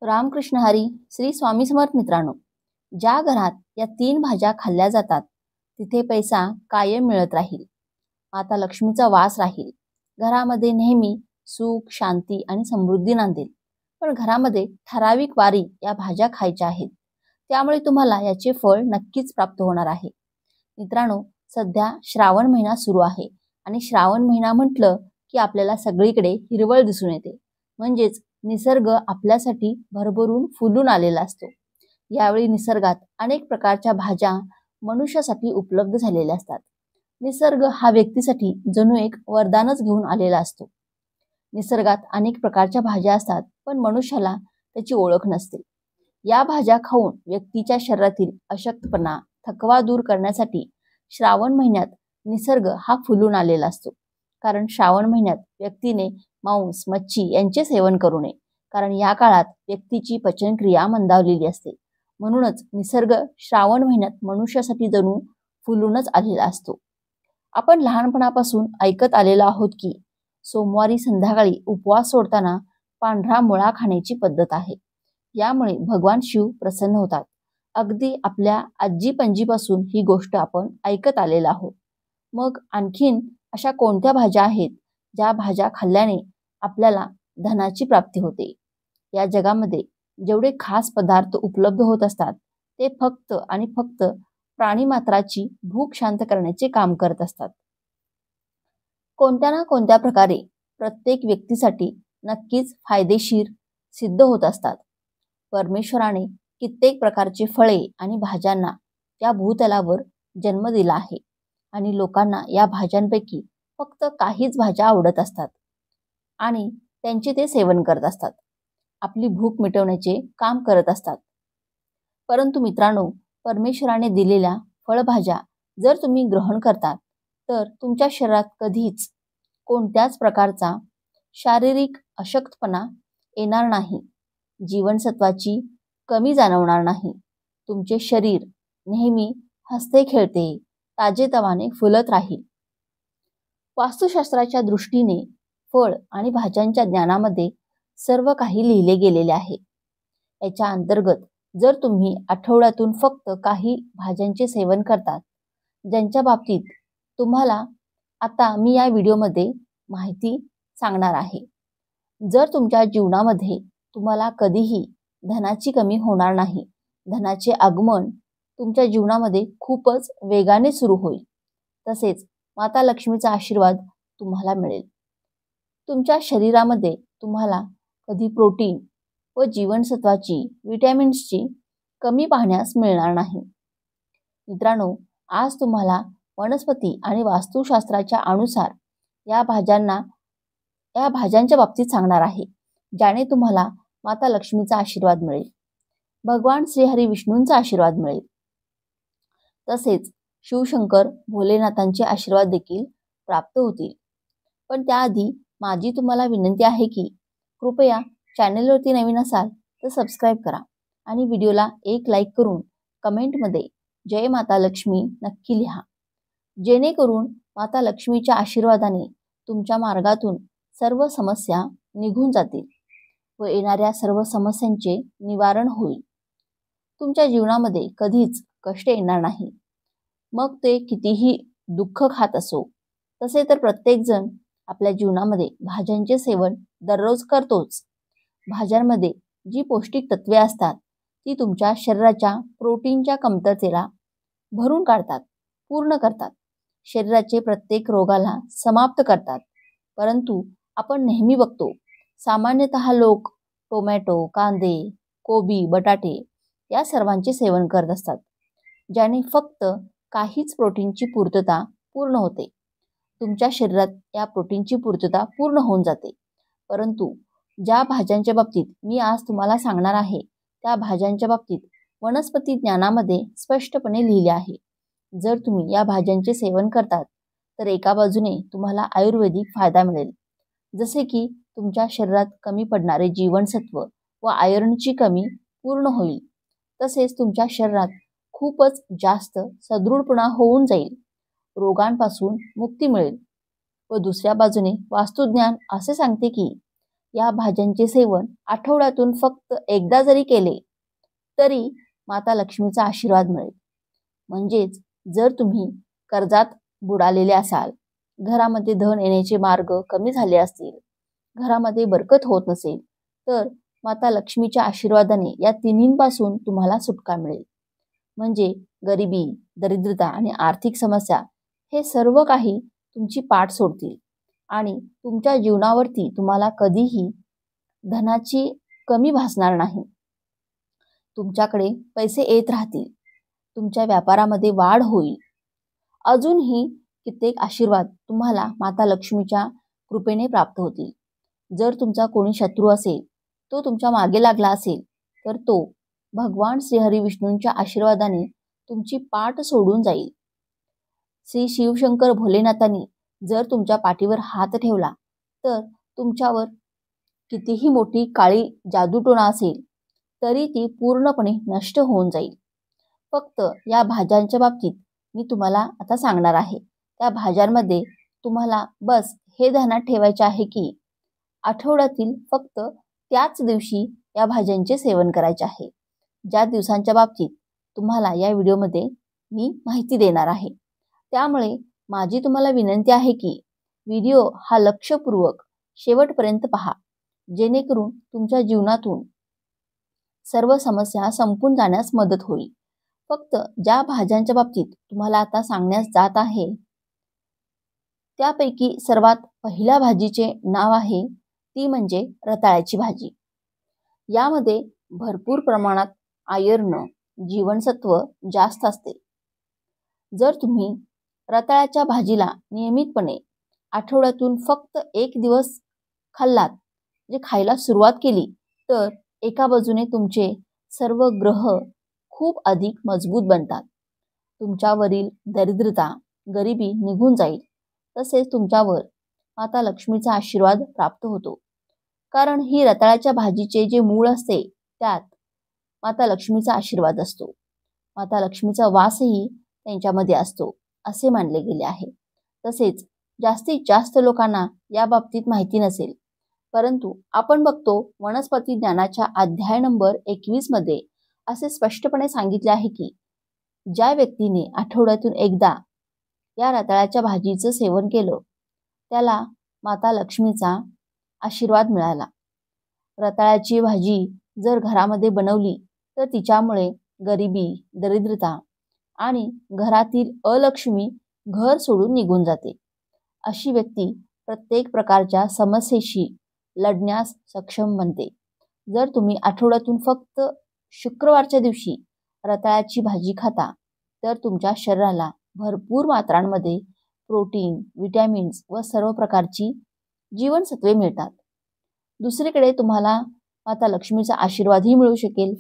रामकृष्ण हरी. श्री स्वामी समर्थ. मित्रांनो, ज्या घरात या 3 भाज्या खाल्ल्या जातात तिथे पैसा कायम मिळत राहील, माता लक्ष्मीचा वास राहील, घरामध्ये नेहमी सुख, शांती आणि समृद्धी नांदेल. पण घरामध्ये ठराविक वारी या भाज्या खायच्या आहेत, त्यामुळे तुम्हाला याचे फळ नक्कीच प्राप्त होणार आहे. मित्रांनो, सध्या श्रावण महिना सुरू आहे आणि श्रावण महिना म्हटलं की आपल्याला सगळीकडे हिरवळ दिसून येते, म्हणजेच निसर्ग आपल्यासाठी भरभरून फुलून आलेला असतो. यावेळी निसर्गात अनेक प्रकारच्या भाज्या मनुष्यासाठी उपलब्ध झालेल्या असतात. निसर्ग हा व्यक्तीसाठी जणू एक वरदानच घेऊन आलेला असतो. निसर्गात अनेक प्रकारच्या भाज्या असतात, पण मनुष्याला त्याची ओळख नसते. या भाज्या खाऊन व्यक्तीच्या शरीरातील अशक्तपणा, थकवा दूर करण्यासाठी श्रावण महिन्यात निसर्ग हा फुलून आलेला असतो. कारण श्रावण महिन्यात व्यक्तीने मांस, मच्छी यांचे सेवन करू नये, कारण या काळात व्यक्तीची पचनक्रिया मंदावलेली असते. म्हणूनच निसर्ग श्रावण महिन्यात मनुष्यासाठी जणू फुलूनच आलेला असतो. आपण लहानपणापासून ऐकत आलेलो आहोत की सोमवारी संध्याकाळी उपवास सोडताना पांढरा मुळा खाण्याची पद्धत आहे. यामुळे भगवान शिव प्रसन्न होतात. अगदी आपल्या आजी पणजीपासून ही गोष्ट आपण ऐकत आलेलो आहोत. मग आणखीन अशा कोणत्या भाज्या आहेत ज्या भाज्या खाल्ल्याने आपल्याला धनाची प्राप्ती होते? या जगामध्ये जेवढे खास पदार्थ उपलब्ध होत असतात ते फक्त आणि फक्त प्राणीमात्राची भूक शांत करण्याचे काम करत असतात. कोणत्या ना कोणत्या प्रकारे प्रत्येक व्यक्तीसाठी नक्कीच फायदेशीर सिद्ध होत असतात. परमेश्वराने कित्येक प्रकारचे फळे आणि भाज्यांना या भूतलावर जन्म दिला आहे आणि लोकांना या भाज्यांपैकी फक्त काहीच भाज्या आवडत असतात आणि त्यांचे ते सेवन करत असतात. आपली भूक मिटवण्याचे काम करत असतात. परंतु मित्रांनो, परमेश्वराने दिलेल्या फळभाज्या जर तुम्ही ग्रहण करतात तर तुमच्या शरीरात कधीच कोणत्याच प्रकारचा शारीरिक अशक्तपणा येणार नाही, जीवनसत्वाची कमी जाणवणार नाही. तुमचे शरीर नेहमी हसते खेळते ताजेतवाने फुलत राहील. वास्तुशास्त्राच्या दृष्टीने फळ आणि भाज्यांच्या ज्ञानामध्ये सर्व काही लिहिले गेलेले आहे. याच्या अंतर्गत जर तुम्ही आठवड्यातून फक्त काही भाज्यांचे सेवन करतात, ज्यांच्या बाबतीत तुम्हाला आता मी या व्हिडिओमध्ये माहिती सांगणार आहे, जर तुमच्या जीवनामध्ये तुम्हाला कधीही धनाची कमी होणार नाही, धनाचे आगमन तुमच्या जीवनामध्ये खूपच वेगाने सुरू होईल. तसेच माता लक्ष्मीचा आशीर्वाद तुम्हाला मिळेल. तुमच्या शरीरामध्ये तुम्हाला कधी प्रोटीन व जीवनसत्वाची, विटॅमिन्सची कमी पाहण्यास मिळणार नाही. मित्रांनो, आज तुम्हाला वनस्पती आणि वास्तुशास्त्राच्या अनुसार या भाज्यांच्या बाबतीत सांगणार आहे, ज्याने तुम्हाला माता लक्ष्मीचा आशीर्वाद मिळेल, भगवान श्रीहरी विष्णूंचा आशीर्वाद मिळेल, तसेच शिवशंकर भोलेनाथांचे आशीर्वाद देखील प्राप्त होतील. पण त्याआधी माझी तुम्हाला विनंती आहे की कृपया चॅनलवरती नवीन असाल तर सबस्क्राईब करा आणि व्हिडिओला एक लाईक करून कमेंटमध्ये जय माता लक्ष्मी नक्की लिहा, जेणेकरून माता लक्ष्मीच्या आशीर्वादाने तुमच्या मार्गातून सर्व समस्या निघून जातील व येणाऱ्या सर्व समस्यांचे निवारण होईल. तुमच्या जीवनामध्ये कधीच कष्ट येणार नाही, मग ते कितीही दुःख खात असो. तसे तर प्रत्येकजण आपल्या जीवनामध्ये भाज्यांचे सेवन दररोज करतोच. भाज्यांमध्ये जी पौष्टिक तत्वे असतात ती तुमच्या शरीराच्या प्रोटीनच्या कमतरतेला भरून काढतात, पूर्ण करतात, शरीराचे प्रत्येक रोगाला समाप्त करतात. परंतु आपण नेहमी बघतो, सामान्यतः लोक टोमॅटो, कांदे, कोबी, बटाटे या सर्वांचे सेवन करत असतात, ज्याने फक्त काहीच प्रोटीनची पूर्तता पूर्ण होते. तुमच्या शरीरात या प्रोटीनची पूर्तता पूर्ण होऊन जाते. परंतु ज्या भाज्यांच्या बाबतीत मी आज तुम्हाला सांगणार आहे त्या भाज्यांच्या बाबतीत वनस्पती ज्ञानामध्ये स्पष्टपणे लिहिले आहे. जर तुम्ही या भाज्यांचे सेवन करतात तर एका बाजूने तुम्हाला आयुर्वेदिक फायदा मिळेल, जसे की तुमच्या शरीरात कमी पडणारे जीवनसत्व व आयर्नची कमी पूर्ण होईल. तसेच तुमच्या शरीरात खूपच जास्त सदृढपणा होऊन जाईल, रोगांपासून मुक्ती मिळेल. व दुसऱ्या बाजूने वास्तुज्ञान असे सांगते की या भाज्यांचे सेवन आठवड्यातून फक्त एकदा जरी केले तरी माता लक्ष्मीचा आशीर्वाद मिळेल. म्हणजेच जर तुम्ही कर्जात बुडालेले असाल, घरामध्ये धन येण्याचे मार्ग कमी झाले असतील, घरामध्ये बरकत होत नसेल, तर माता लक्ष्मीच्या आशीर्वादाने या तिन्हींपासून तुम्हाला सुटका मिळेल. म्हणजे गरिबी, दरिद्रता आणि आर्थिक समस्या हे सर्व काही तुमची पाठ सोडतील आणि तुमच्या जीवनावरती तुम्हाला कधीही धनाची कमी भासणार नाही. तुमच्याकडे पैसे येत राहतील, तुमच्या व्यापारामध्ये वाढ होईल. अजूनही कित्येक आशीर्वाद तुम्हाला माता लक्ष्मीच्या कृपेने प्राप्त होतील. जर तुमचा कोणी शत्रू असेल, तो तुमच्या मागे लागला असेल, तर तो भगवान श्रीहरी विष्णूंच्या आशीर्वादाने तुमची पाठ सोडून जाईल. श्री शिवशंकर भोलेनाथांनी जर तुमच्या पाठीवर हात ठेवला तर तुमच्यावर कितीही मोठी काळी जादूटोणा असेल तरी ती पूर्णपणे नष्ट होऊन जाईल. फक्त या भाज्यांच्या बाबतीत मी तुम्हाला आता सांगणार आहे. त्या भाज्यांमध्ये तुम्हाला बस हे ध्यानात ठेवायचे आहे की आठवड्यातील फक्त त्याच दिवशी या भाज्यांचे सेवन करायचे आहे. ज्या दिवसांच्या बाबतीत तुम्हाला या व्हिडिओमध्ये मी माहिती देणार आहे. त्यामुळे माझी तुम्हाला विनंती आहे की व्हिडिओ हा लक्षपूर्वक शेवटपर्यंत पहा, जेणेकरून तुमच्या जीवनातून सर्व समस्या संपून जाण्यास मदत होईल. फक्त ज्या भाज्यांच्या बाबतीत तुम्हाला आता सांगण्यास जात आहे त्यापैकी सर्वात पहिल्या भाजीचे नाव आहे ती म्हणजे रताळ्याची भाजी. यामध्ये भरपूर प्रमाणात आयर्न, जीवनसत्व जास्त असते. जर तुम्ही रताळ्याच्या भाजीला नियमितपणे आठवड्यातून फक्त एक दिवस खाल्लात, खायला सुरुवात केली, तर एका बाजूने तुमचे सर्व ग्रह खूप अधिक मजबूत बनतात. तुमच्यावरील दरिद्रता, गरिबी निघून जाईल. तसेच तुमच्यावर माता लक्ष्मीचा आशीर्वाद प्राप्त होतो. कारण ही रताळ्याच्या भाजीचे जे मूळ असते त्यात माता लक्ष्मीचा आशीर्वाद असतो. माता लक्ष्मीचा वासही त्यांच्यामध्ये असतो असे मानले गेले आहे. तसेच जास्तीत जास्त लोकांना या बाबतीत माहिती नसेल, परंतु आपण बघतो वनस्पती ज्ञानाच्या अध्याय नंबर 21 मध्ये असे स्पष्टपणे सांगितले आहे की ज्या व्यक्तीने आठवड्यातून एकदा या रताळ्याच्या भाजीचं सेवन केलं त्याला माता लक्ष्मीचा आशीर्वाद मिळाला. रताळ्याची भाजी जर घरामध्ये बनवली तर तिच्यामुळे गरिबी, दरिद्रता आणि घरातील अलक्ष्मी घर सोडून निघून जाते. अशी व्यक्ती प्रत्येक प्रकारच्या समस्येशी लढण्यास सक्षम बनते. जर तुम्ही आठवड्यातून फक्त शुक्रवारच्या दिवशी रताळ्याची भाजी खाता तर तुमच्या शरीराला भरपूर मात्रांमध्ये प्रोटीन, विटॅमिन्स व सर्व प्रकारची जीवनसत्वे मिळतात. दुसरीकडे तुम्हाला माता लक्ष्मीचा आशीर्वादही मिळू शकेल.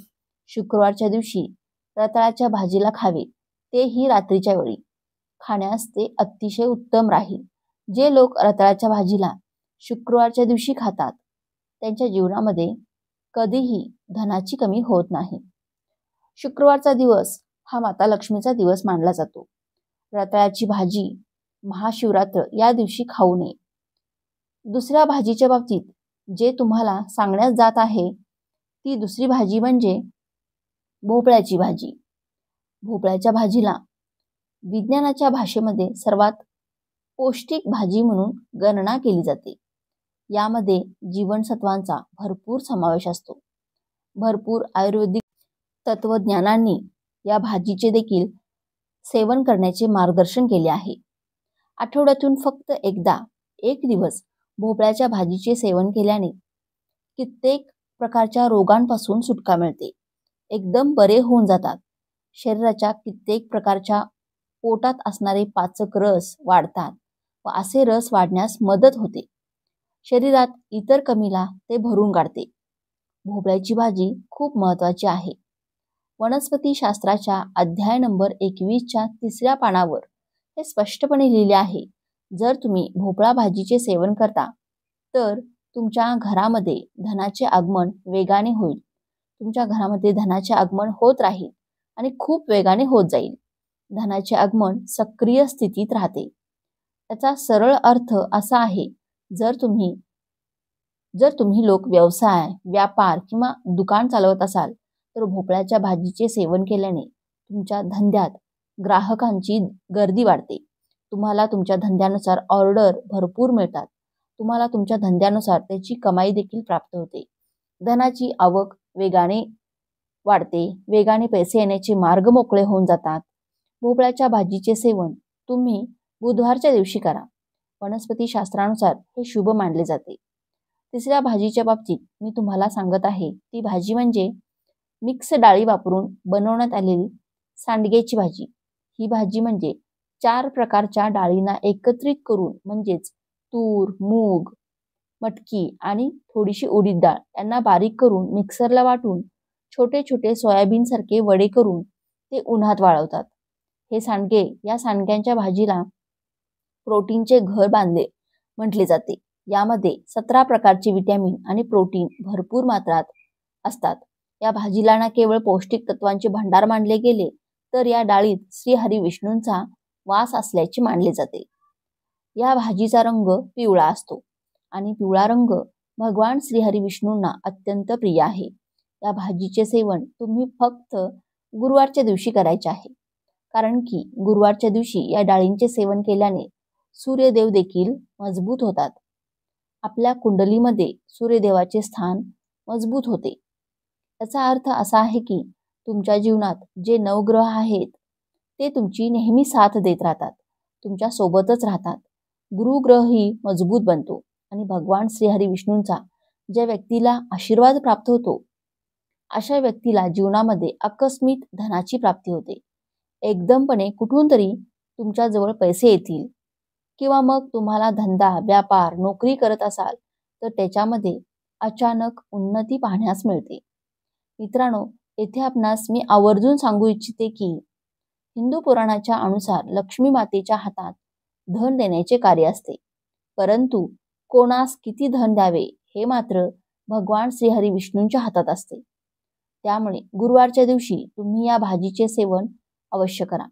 शुक्रवारच्या दिवशी रताळ्याच्या भाजीला खावे, तेही रात्रीच्या वेळी. खाण्यास ते अतिशय उत्तम राहील. जे लोक रताळ्याच्या भाजीला शुक्रवारच्या दिवशी खातात त्यांच्या जीवनामध्ये कधीही धनाची कमी होत नाही. शुक्रवारचा दिवस हा माता लक्ष्मीचा दिवस मानला जातो. रताळ्याची भाजी महाशिवरात्र या दिवशी खाऊ नये. दुसऱ्या भाजीच्या बाबतीत जे तुम्हाला सांगण्यास जात आहे ती दुसरी भाजी म्हणजे भोपळ्याची भाजी. भोपळ्याच्या भाजीला विज्ञानाच्या भाषेमध्ये सर्वात पौष्टिक भाजी म्हणून गणना केली जाते. यामध्ये जीवनसत्वांचा भरपूर समावेश असतो. भरपूर आयुर्वेदिक तत्वज्ञानांनी या भाजीचे देखील सेवन करण्याचे मार्गदर्शन केले आहे. आठवड्यातून फक्त एकदा एक दिवस भोपळ्याच्या भाजीचे सेवन केल्याने कित्येक प्रकारच्या रोगांपासून सुटका मिळते. एकदम बरे होऊन जातात. शरीराच्या कित्येक प्रकारच्या पोटात असणारे पाचक रस वाढतात व असे रस वाढण्यास मदत होते. शरीरात इतर कमीला ते भरून काढते. भोपळ्याची भाजी खूप महत्त्वाची आहे. वनस्पती शास्त्राच्या अध्याय नंबर 21च्या 3ऱ्या पानावर हे स्पष्टपणे लिहिले आहे. जर तुम्ही भोपळा भाजीचे सेवन करता तर तुमच्या घरामध्ये धनाचे आगमन वेगाने होईल. तुमच्या घरामध्ये धनाचे आगमन होत राहील आणि खूप वेगाने होत जाईल. धनाचे आगमन सक्रिय स्थितीत राहते. याचा सरळ अर्थ असा आहे, जर तुम्ही जर तुम्ही लोक व्यवसाय, व्यापार किंवा दुकान चालवत असाल तर भोपळ्याच्या भाजीचे सेवन केल्याने तुमच्या धंद्यात ग्राहकांची गर्दी वाढते. तुम्हाला तुमच्या धंद्यानुसार ऑर्डर भरपूर मिळतात. तुम्हाला तुमच्या धंद्यानुसार त्याची कमाई देखील प्राप्त होते. धनाची आवक वेगाने वाढते. वेगाने पैसे येण्याचे मार्ग मोकळे होऊन जातात. भोपळ्याच्या भाजीचे सेवन तुम्ही बुधवारच्या दिवशी करा. वनस्पती शास्त्रानुसार हे शुभ मानले जाते. तिसऱ्या भाजीच्या बाबतीत मी तुम्हाला सांगत आहे ती भाजी म्हणजे मिक्स डाळी वापरून बनवण्यात आलेली सांडग्याची भाजी. ही भाजी म्हणजे 4 प्रकारच्या डाळींना एकत्रित करून म्हणजेच तूर, मूग, मटकी आणि थोडीशी उडीद डाळ यांना बारीक करून मिक्सरला वाटून छोटे छोटे सोयाबीन सारखे वडे करून ते उन्हात वाळवतात. हे सांडगे या सांडग्यांच्या भाजीला प्रोटीनचे घर बांधले म्हटले जाते. यामध्ये 17 प्रकारचे विटॅमिन आणि प्रोटीन भरपूर मात्रात असतात. या भाजीला ना केवळ पौष्टिक तत्वांचे भंडार मानले गेले तर या डाळीत श्री हरी विष्णूंचा वास असल्याचे मानले जाते. या भाजीचा रंग पिवळा असतो आणि पिवळा रंग भगवान श्रीहरी विष्णूंना अत्यंत प्रिय आहे. या भाजीचे सेवन तुम्ही फक्त गुरुवारच्या दिवशी करायचे आहे. कारण की गुरुवारच्या दिवशी या डाळींचे सेवन केल्याने सूर्यदेव देखील मजबूत होतात. आपल्या कुंडलीमध्ये सूर्यदेवाचे स्थान मजबूत होते. याचा अर्थ असा आहे की तुमच्या जीवनात जे नवग्रह आहेत ते तुमची नेहमी साथ देत राहतात, तुमच्या सोबतच राहतात. गुरुग्रहही मजबूत बनतो आणि भगवान श्रीहरी विष्णूंचा ज्या व्यक्तीला आशीर्वाद प्राप्त होतो अशा व्यक्तीला जीवनामध्ये आकस्मिक धनाची प्राप्ती होते. एकदमपणे कुठून तरी तुमच्या जवळ पैसे येतील किंवा मग तुम्हाला धंदा, व्यापार, नोकरी करत असाल तर त्याच्यामध्ये अचानक उन्नती पाहण्यास मिळते. मित्रांनो, येथे आपणास मी आवर्जून सांगू इच्छिते की हिंदू पुराणाच्या अनुसार लक्ष्मी मातेच्या हातात धन देण्याचे कार्य असते. परंतु कोणास किती धन द्यावे हे मात्र भगवान श्रीहरी विष्णूंच्या हातात असते. त्यामुळे गुरुवारच्या दिवशी तुम्ही या भाजीचे सेवन अवश्य करा.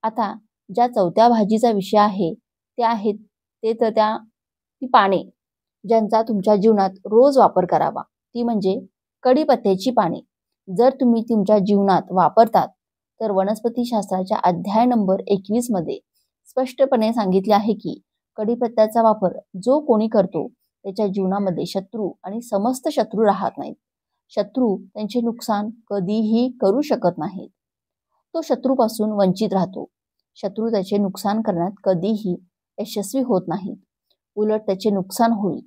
आता ज्या चौथ्या भाजीचा विषय आहे ते आहेत ती पाने ज्यांचा तुमच्या जीवनात रोज वापर करावा, ती म्हणजे कढीपत्त्याची पाने. जर तुम्ही तुमच्या जीवनात वापरतात तर वनस्पती शास्त्राच्या अध्याय नंबर 21 मध्ये स्पष्टपणे सांगितले आहे की कढीपत्त्याचा वापर जो कोणी करतो त्याच्या जीवनामध्ये शत्रू आणि समस्त शत्रू राहत नाहीत. शत्रू त्यांचे नुकसान कधीही करू शकत नाहीत. तो शत्रूपासून वंचित राहतो. शत्रू त्याचे नुकसान करण्यात कधीही यशस्वी होत नाहीत, उलट त्याचे नुकसान होईल.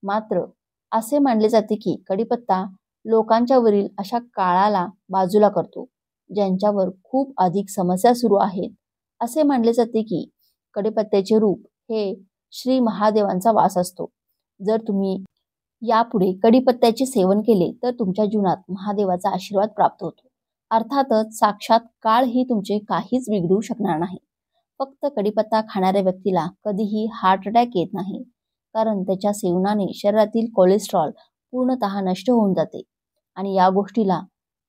मात्र असे मानले जाते की कढीपत्ता लोकांच्या वरील अशा काळाला बाजूला करतो ज्यांच्यावर खूप अधिक समस्या सुरू आहेत. असे मानले जाते की कढीपत्त्याचे रूप हे श्री महादेवांचा वास असतो. जर तुम्ही यापुढे कढीपत्त्याचे सेवन केले तर तुमच्या जीवनात महादेवाचा आशीर्वाद प्राप्त होतो. अर्थातच साक्षात काळ ही तुमचे काहीच बिघडू शकणार नाही. फक्त कढीपत्ता खाणाऱ्या व्यक्तीला कधीही हार्ट अटॅक येत नाही, कारण त्याच्या सेवनाने शरीरातील कोलेस्ट्रॉल पूर्णतः नष्ट होऊन जाते आणि या गोष्टीला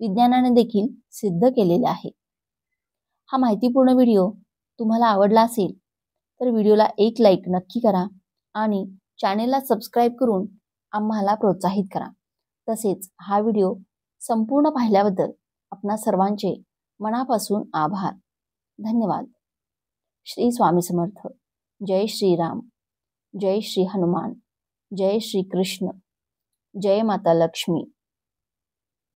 विज्ञानाने देखील सिद्ध केलेले आहे. हा माहितीपूर्ण व्हिडिओ तुम्हाला आवडला असेल तर व्हिडिओला एक लाईक नक्की करा आणि चॅनेलला सबस्क्राईब करून आम्हाला प्रोत्साहित करा. तसेच हा व्हिडिओ संपूर्ण पाहिल्याबद्दल आपणा सर्वांचे मनापासून आभार. धन्यवाद. श्री स्वामी समर्थ. जय श्रीराम. जय श्री हनुमान. जय श्री कृष्ण. जय माता लक्ष्मी.